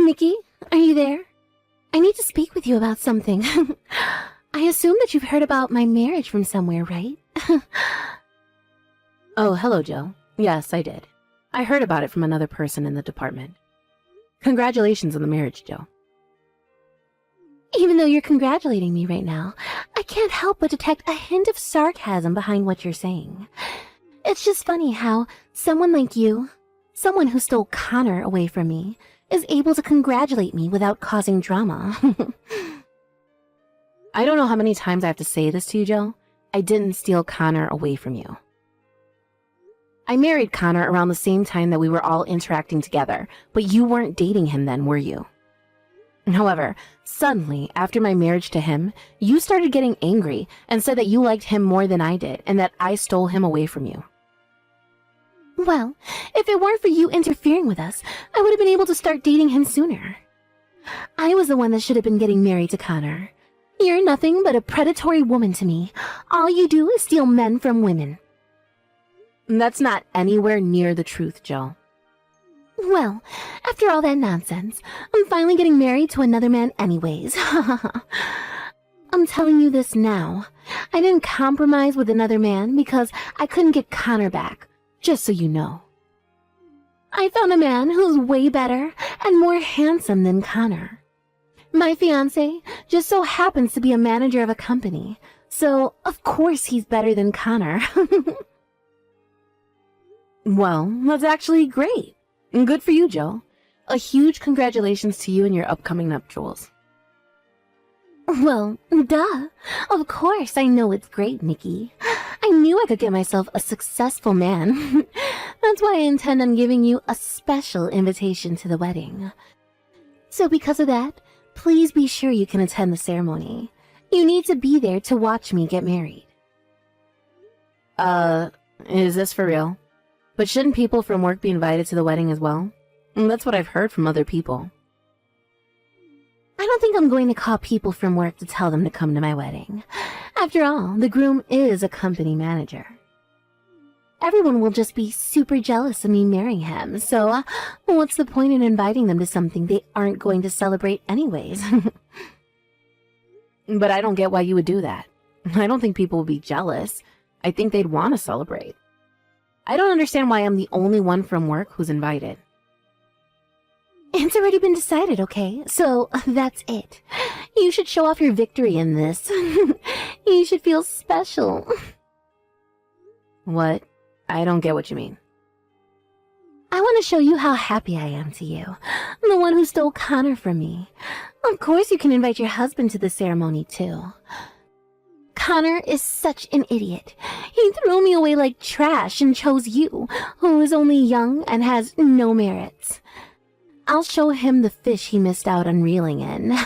Nikki, are you there? I need to speak with you about something. I assume that you've heard about my marriage from somewhere, right? Oh, hello, Joe. Yes, I did. I heard about it from another person in the department. Congratulations on the marriage, Joe. Even though you're congratulating me right now, I can't help but detect a hint of sarcasm behind what you're saying. It's just funny how someone like you, someone who stole Connor away from me, is able to congratulate me without causing drama. I don't know how many times I have to say this to you, Joe. I didn't steal Connor away from you. I married Connor around the same time that we were all interacting together, but you weren't dating him then, were you? However, suddenly, after my marriage to him, you started getting angry and said that you liked him more than I did and that I stole him away from you. Well, if it weren't for you interfering with us, I would have been able to start dating him sooner. I was the one that should have been getting married to Connor. You're nothing but a predatory woman to me. All you do is steal men from women. That's not anywhere near the truth, Joe. Well, after all that nonsense, I'm finally getting married to another man anyways. I'm telling you this now. I didn't compromise with another man because I couldn't get Connor back, just so you know. I found a man who's way better and more handsome than Connor. My fiancé just so happens to be a manager of a company, so of course he's better than Connor. Well, that's actually great. And good for you, Joe. A huge congratulations to you and your upcoming nuptials. Well, duh. Of course I know it's great, Nikki. I knew I could get myself a successful man. That's why I intend on giving you a special invitation to the wedding. So because of that, please be sure you can attend the ceremony. You need to be there to watch me get married. Is this for real? But shouldn't people from work be invited to the wedding as well? That's what I've heard from other people. I don't think I'm going to call people from work to tell them to come to my wedding. After all, the groom is a company manager. Everyone will just be super jealous of me marrying him, so what's the point in inviting them to something they aren't going to celebrate anyways? But I don't get why you would do that. I don't think people would be jealous. I think they'd want to celebrate. I don't understand why I'm the only one from work who's invited. It's already been decided, okay? So that's it. You should show off your victory in this. You should feel special. What? I don't get what you mean. I want to show you how happy I am to you. The one who stole Connor from me. Of course you can invite your husband to the ceremony too. Connor is such an idiot. He threw me away like trash and chose you, who is only young and has no merits. I'll show him the fish he missed out on reeling in.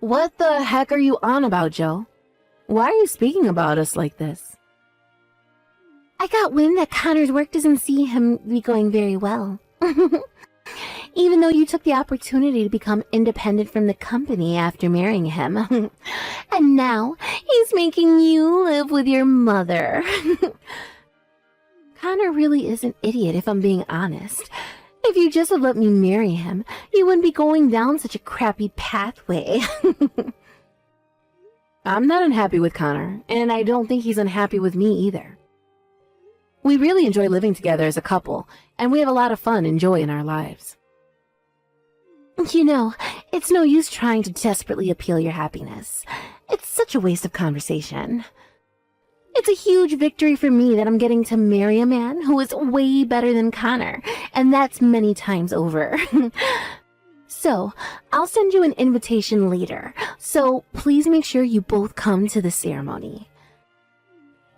What the heck are you on about, Joe? Why are you speaking about us like this? I got wind that Connor's work doesn't see him be going very well. Even though you took the opportunity to become independent from the company after marrying him. And now he's making you live with your mother. Connor really is an idiot if I'm being honest. If you just have let me marry him, you wouldn't be going down such a crappy pathway. I'm not unhappy with Connor, and I don't think he's unhappy with me either. We really enjoy living together as a couple, and we have a lot of fun and joy in our lives. You know, it's no use trying to desperately appeal your happiness. It's such a waste of conversation. It's a huge victory for me that I'm getting to marry a man who is way better than Connor, and that's many times over. So, I'll send you an invitation later, so please make sure you both come to the ceremony.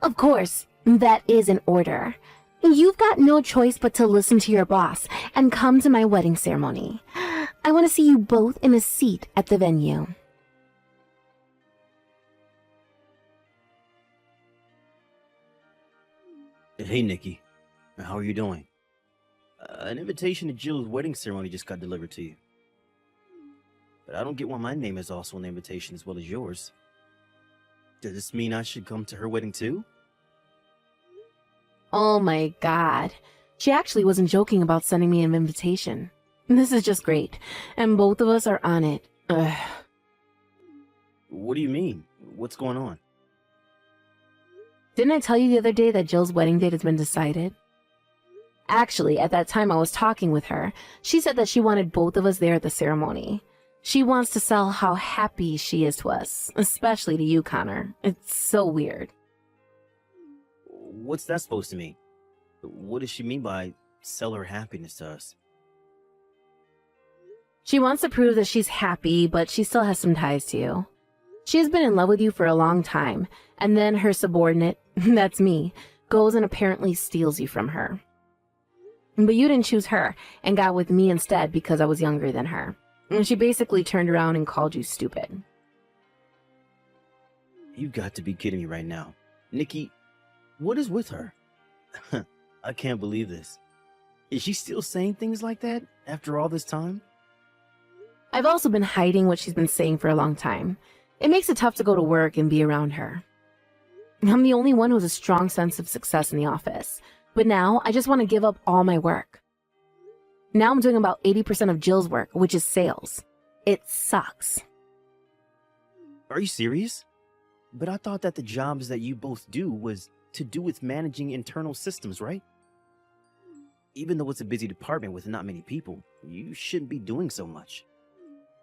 Of course, that is an order. You've got no choice but to listen to your boss and come to my wedding ceremony. I want to see you both in a seat at the venue. Hey, Nikki. How are you doing? An invitation to Jill's wedding ceremony just got delivered to you. But I don't get why my name is also on the invitation as well as yours. Does this mean I should come to her wedding too? Oh my god. She actually wasn't joking about sending me an invitation. This is just great, and both of us are on it. Ugh. What do you mean? What's going on? Didn't I tell you the other day that Jill's wedding date has been decided? Actually, at that time I was talking with her. She said that she wanted both of us there at the ceremony. She wants to sell how happy she is to us, especially to you, Connor. It's so weird. What's that supposed to mean? What does she mean by sell her happiness to us? She wants to prove that she's happy, but she still has some ties to you. She has been in love with you for a long time, and then her subordinate, that's me, goes and apparently steals you from her. But you didn't choose her, and got with me instead because I was younger than her. And she basically turned around and called you stupid. You got to be kidding me right now. Nikki, what is with her? I can't believe this. Is she still saying things like that after all this time? I've also been hiding what she's been saying for a long time. It makes it tough to go to work and be around her. I'm the only one who has a strong sense of success in the office, but now I just want to give up all my work. Now I'm doing about 80% of Jill's work, which is sales. It sucks. Are you serious? But I thought that the jobs that you both do was to do with managing internal systems, right? Even though it's a busy department with not many people, you shouldn't be doing so much.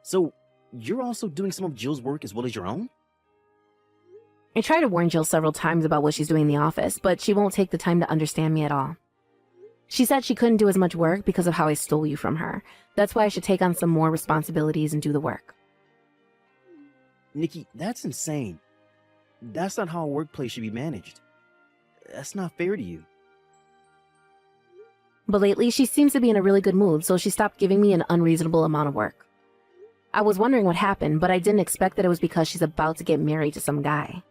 So, you're also doing some of Jill's work as well as your own? I tried to warn Jill several times about what she's doing in the office, but she won't take the time to understand me at all. She said she couldn't do as much work because of how I stole you from her. That's why I should take on some more responsibilities and do the work. Nikki, that's insane. That's not how a workplace should be managed. That's not fair to you. But lately, she seems to be in a really good mood, so she stopped giving me an unreasonable amount of work. I was wondering what happened, but I didn't expect that it was because she's about to get married to some guy.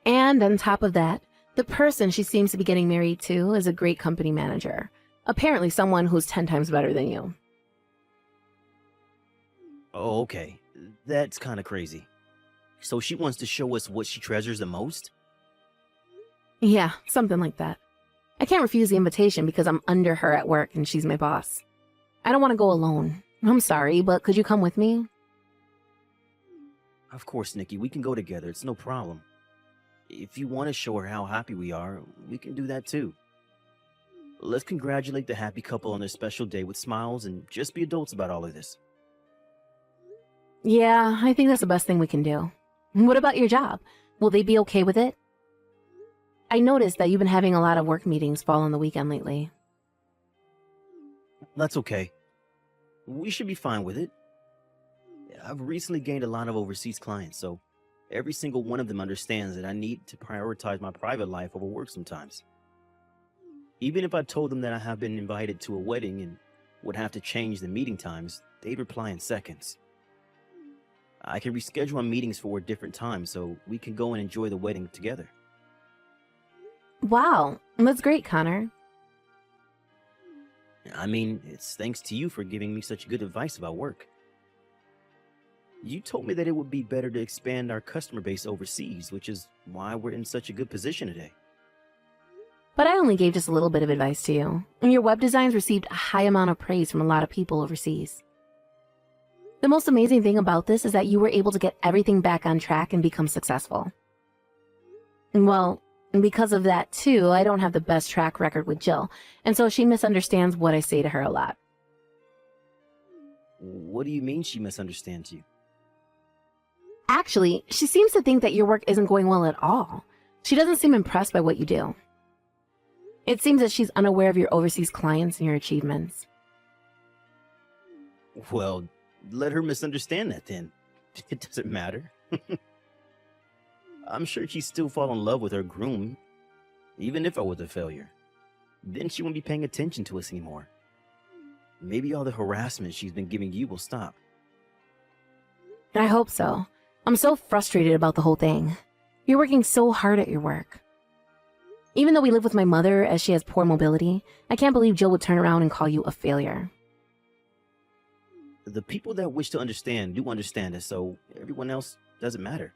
And on top of that, the person she seems to be getting married to is a great company manager. Apparently someone who's 10 times better than you. Oh, okay. That's kind of crazy. So she wants to show us what she treasures the most? Yeah, something like that. I can't refuse the invitation because I'm under her at work and she's my boss. I don't want to go alone. I'm sorry, but could you come with me? Of course, Nikki, we can go together. It's no problem. If you want to show her how happy we are, we can do that too. Let's congratulate the happy couple on their special day with smiles and just be adults about all of this. Yeah, I think that's the best thing we can do. What about your job? Will they be okay with it? I noticed that you've been having a lot of work meetings fall on the weekend lately. That's okay. We should be fine with it. I've recently gained a lot of overseas clients, so every single one of them understands that I need to prioritize my private life over work sometimes. Even if I told them that I have been invited to a wedding and would have to change the meeting times, they'd reply in seconds. I can reschedule our meetings for a different time so we can go and enjoy the wedding together. Wow, that's great, Connor. I mean, it's thanks to you for giving me such good advice about work. You told me that it would be better to expand our customer base overseas, which is why we're in such a good position today. But I only gave just a little bit of advice to you, and your web designs received a high amount of praise from a lot of people overseas. The most amazing thing about this is that you were able to get everything back on track and become successful. Well, because of that too, I don't have the best track record with Jill, and so she misunderstands what I say to her a lot. What do you mean she misunderstands you? Actually, she seems to think that your work isn't going well at all. She doesn't seem impressed by what you do. It seems that she's unaware of your overseas clients and your achievements. Well, let her misunderstand that then. It doesn't matter. I'm sure she'd still fall in love with her groom, even if I was a failure. Then she won't be paying attention to us anymore. Maybe all the harassment she's been giving you will stop. I hope so. I'm so frustrated about the whole thing. You're working so hard at your work. Even though we live with my mother as she has poor mobility, I can't believe Jill would turn around and call you a failure. The people that wish to understand do understand us, so everyone else doesn't matter.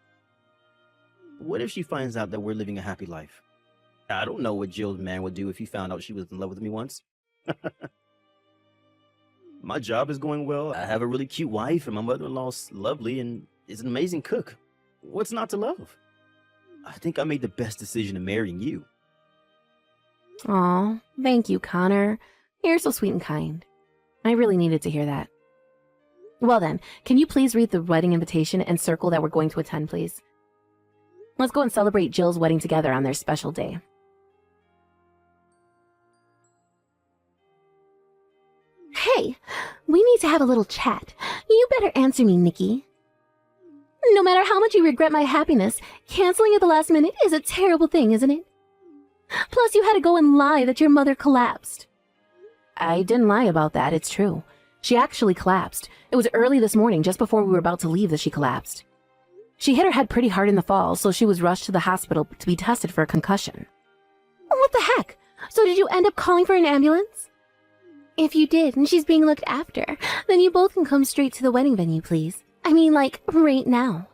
What if she finds out that we're living a happy life? I don't know what Jill's man would do if he found out she was in love with me once. My job is going well. I have a really cute wife, and my mother-in-law's lovely and is an amazing cook. What's not to love? I think I made the best decision in marrying you. Aw, thank you, Connor. You're so sweet and kind. I really needed to hear that. Well then, can you please read the wedding invitation and circle that we're going to attend, please? Let's go and celebrate Jill's wedding together on their special day. Hey, we need to have a little chat. You better answer me, Nikki. No matter how much you regret my happiness, canceling at the last minute is a terrible thing, isn't it? Plus, you had to go and lie that your mother collapsed. I didn't lie about that, it's true. She actually collapsed. It was early this morning, just before we were about to leave, that she collapsed. She hit her head pretty hard in the fall, so she was rushed to the hospital to be tested for a concussion. What the heck? So did you end up calling for an ambulance? If you did, and she's being looked after, then you both can come straight to the wedding venue, please. I mean, like, right now.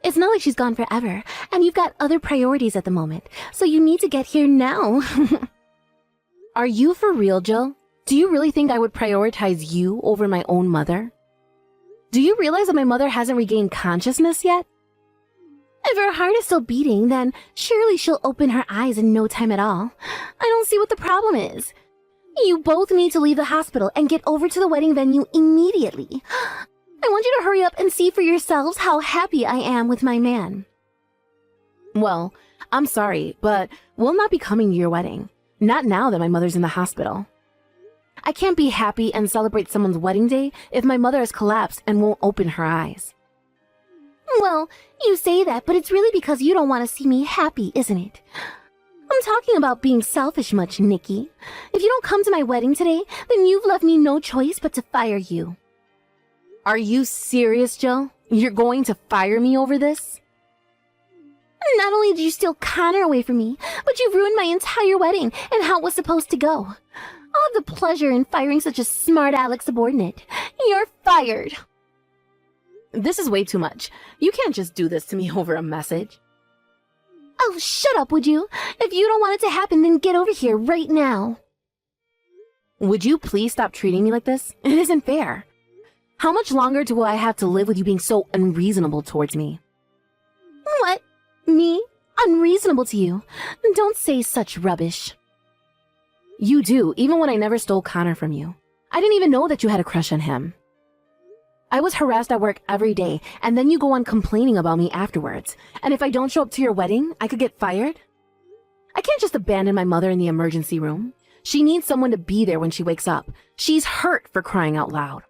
It's not like she's gone forever, and you've got other priorities at the moment, so you need to get here now. Are you for real, Jill? Do you really think I would prioritize you over my own mother? Do you realize that my mother hasn't regained consciousness yet? If her heart is still beating, then surely she'll open her eyes in no time at all. I don't see what the problem is. You both need to leave the hospital and get over to the wedding venue immediately. I want you to hurry up and see for yourselves how happy I am with my man. Well, I'm sorry, but we'll not be coming to your wedding. Not now that my mother's in the hospital. I can't be happy and celebrate someone's wedding day if my mother has collapsed and won't open her eyes. Well, you say that, but it's really because you don't want to see me happy, isn't it? I'm talking about being selfish much, Nikki. If you don't come to my wedding today, then you've left me no choice but to fire you. Are you serious, Jill? You're going to fire me over this? Not only did you steal Connor away from me, but you've ruined my entire wedding and how it was supposed to go. I'll have the pleasure in firing such a smart aleck subordinate. You're fired. This is way too much. You can't just do this to me over a message. Oh, shut up, would you? If you don't want it to happen, then get over here right now. Would you please stop treating me like this? It isn't fair. How much longer do I have to live with you being so unreasonable towards me? What? Me? Unreasonable to you? Don't say such rubbish. You do, even when I never stole Connor from you. I didn't even know that you had a crush on him. I was harassed at work every day, and then you go on complaining about me afterwards. And if I don't show up to your wedding, I could get fired? I can't just abandon my mother in the emergency room. She needs someone to be there when she wakes up. She's hurt, for crying out loud.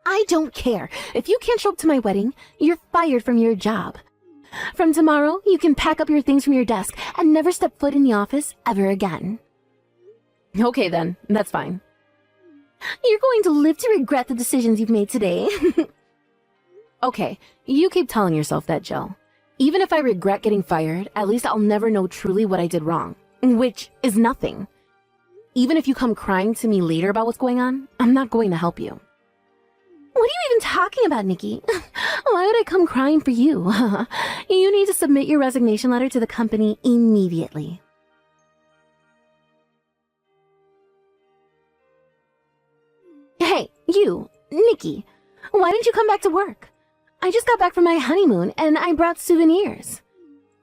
I don't care. If you can't show up to my wedding, you're fired from your job. From tomorrow, you can pack up your things from your desk and never step foot in the office ever again. Okay then, that's fine. You're going to live to regret the decisions you've made today. Okay, you keep telling yourself that, Jill. Even if I regret getting fired, at least I'll never know truly what I did wrong, which is nothing. Even if you come crying to me later about what's going on, I'm not going to help you. What are you even talking about, Nikki? Why would I come crying for you? You need to submit your resignation letter to the company immediately. Hey, you, Nikki, why didn't you come back to work? I just got back from my honeymoon and I brought souvenirs.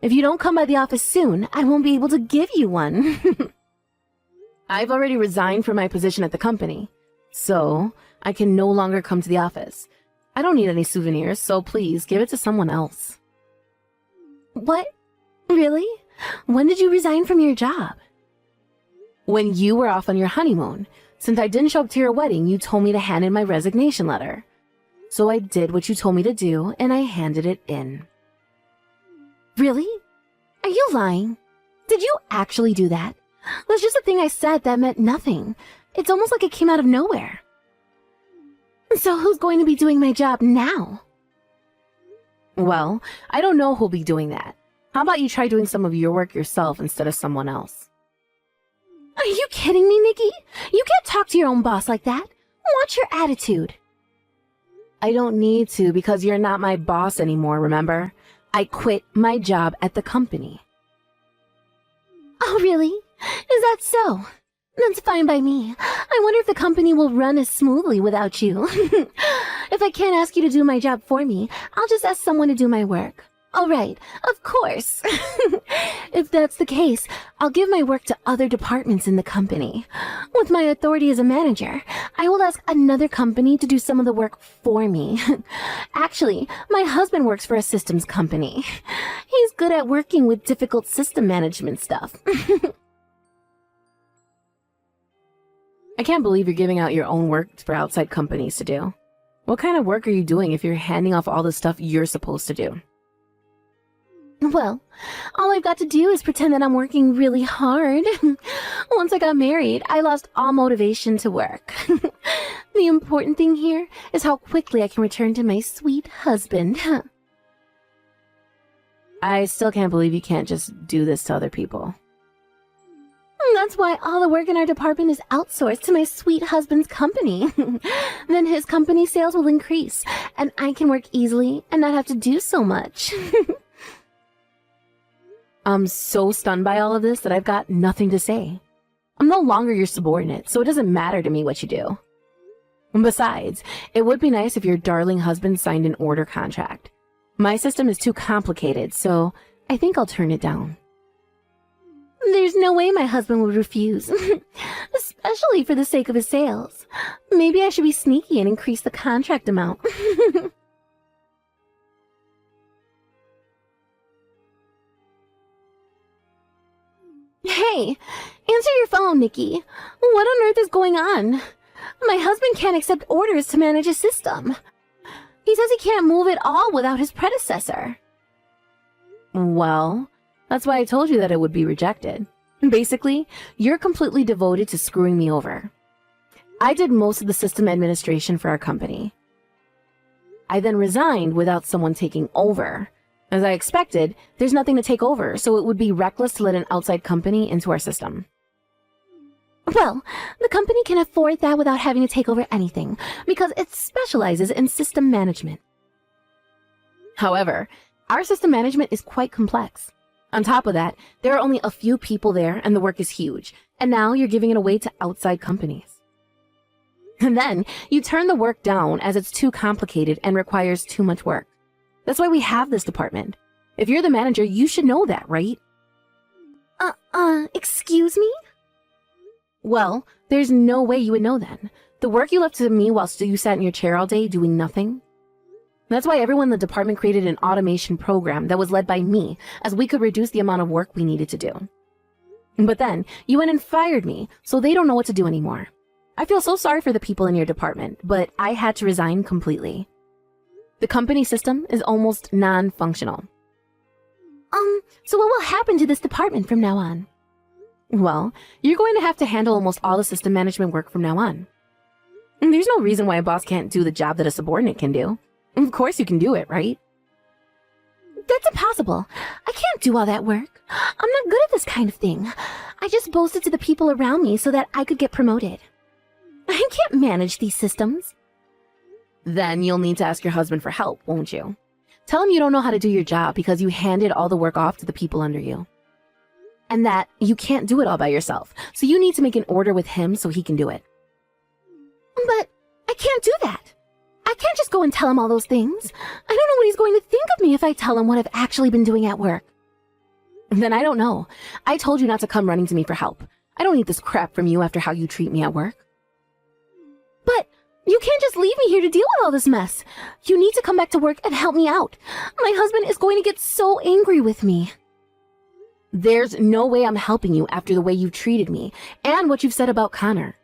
If you don't come by the office soon, I won't be able to give you one. I've already resigned from my position at the company, so I can no longer come to the office. I don't need any souvenirs, so please give it to someone else. What? Really? When did you resign from your job? When you were off on your honeymoon. Since I didn't show up to your wedding, you told me to hand in my resignation letter. So I did what you told me to do, and I handed it in. Really? Are you lying? Did you actually do that? That's just a thing I said that meant nothing. It's almost like it came out of nowhere. So who's going to be doing my job now? Well, I don't know who'll be doing that. How about you try doing some of your work yourself instead of someone else? Are you kidding me, Nikki? You can't talk to your own boss like that. Watch your attitude. I don't need to because you're not my boss anymore, remember? I quit my job at the company. Oh, really? Is that so? That's fine by me. I wonder if the company will run as smoothly without you. If I can't ask you to do my job for me, I'll just ask someone to do my work. All right, of course. If that's the case, I'll give my work to other departments in the company. With my authority as a manager, I will ask another company to do some of the work for me. Actually, my husband works for a systems company. He's good at working with difficult system management stuff. I can't believe you're giving out your own work for outside companies to do. What kind of work are you doing if you're handing off all the stuff you're supposed to do? Well, all I've got to do is pretend that I'm working really hard. Once I got married, I lost all motivation to work. The important thing here is how quickly I can return to my sweet husband. I still can't believe you can't just do this to other people. That's why all the work in our department is outsourced to my sweet husband's company. Then his company sales will increase, and I can work easily and not have to do so much. I'm so stunned by all of this that I've got nothing to say. I'm no longer your subordinate, so it doesn't matter to me what you do. And besides, it would be nice if your darling husband signed an order contract. My system is too complicated, so I think I'll turn it down. There's no way my husband would refuse, especially for the sake of his sales. Maybe I should be sneaky and increase the contract amount. Hey, answer your phone, Nikki. What on earth is going on? My husband can't accept orders to manage a system. He says he can't move at all without his predecessor. Well, that's why I told you that it would be rejected. Basically, you're completely devoted to screwing me over. I did most of the system administration for our company. I then resigned without someone taking over. As I expected, there's nothing to take over, so it would be reckless to let an outside company into our system. Well, the company can afford that without having to take over anything, because it specializes in system management. However, our system management is quite complex. On top of that, there are only a few people there and the work is huge, and now you're giving it away to outside companies. And then you turn the work down as it's too complicated and requires too much work. That's why we have this department. If you're the manager, you should know that, right? Excuse me? Well, there's no way you would know then. The work you left to me whilst you sat in your chair all day doing nothing. That's why everyone in the department created an automation program that was led by me, as we could reduce the amount of work we needed to do. But then, you went and fired me, so they don't know what to do anymore. I feel so sorry for the people in your department, but I had to resign completely. The company system is almost non-functional. So what will happen to this department from now on? Well, you're going to have to handle almost all the system management work from now on. There's no reason why a boss can't do the job that a subordinate can do. Of course you can do it, right? That's impossible. I can't do all that work. I'm not good at this kind of thing. I just boasted to the people around me so that I could get promoted. I can't manage these systems. Then you'll need to ask your husband for help, won't you? Tell him you don't know how to do your job because you handed all the work off to the people under you. And that you can't do it all by yourself, so you need to make an order with him so he can do it. But I can't do that. I can't just go and tell him all those things. I don't know what he's going to think of me if I tell him what I've actually been doing at work. Then I don't know. I told you not to come running to me for help. I don't need this crap from you after how you treat me at work. But you can't just leave me here to deal with all this mess. You need to come back to work and help me out. My husband is going to get so angry with me. There's no way I'm helping you after the way you've treated me and what you've said about Connor.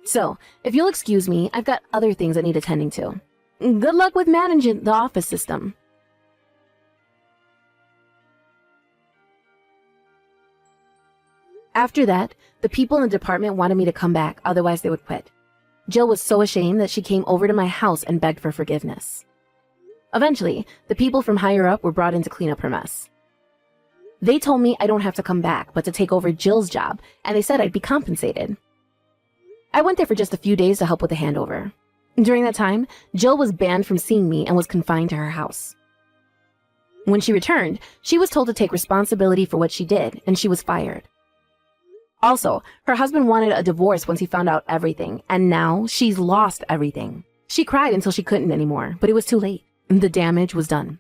So, if you'll excuse me, I've got other things that need attending to. Good luck with managing the office system. After that, the people in the department wanted me to come back, otherwise they would quit. Jill was so ashamed that she came over to my house and begged for forgiveness. Eventually, the people from higher up were brought in to clean up her mess. They told me I don't have to come back, but to take over Jill's job, and they said I'd be compensated. I went there for just a few days to help with the handover. During that time, Jill was banned from seeing me and was confined to her house. When she returned, she was told to take responsibility for what she did, and she was fired. Also, her husband wanted a divorce once he found out everything, and now she's lost everything. She cried until she couldn't anymore, but it was too late. The damage was done.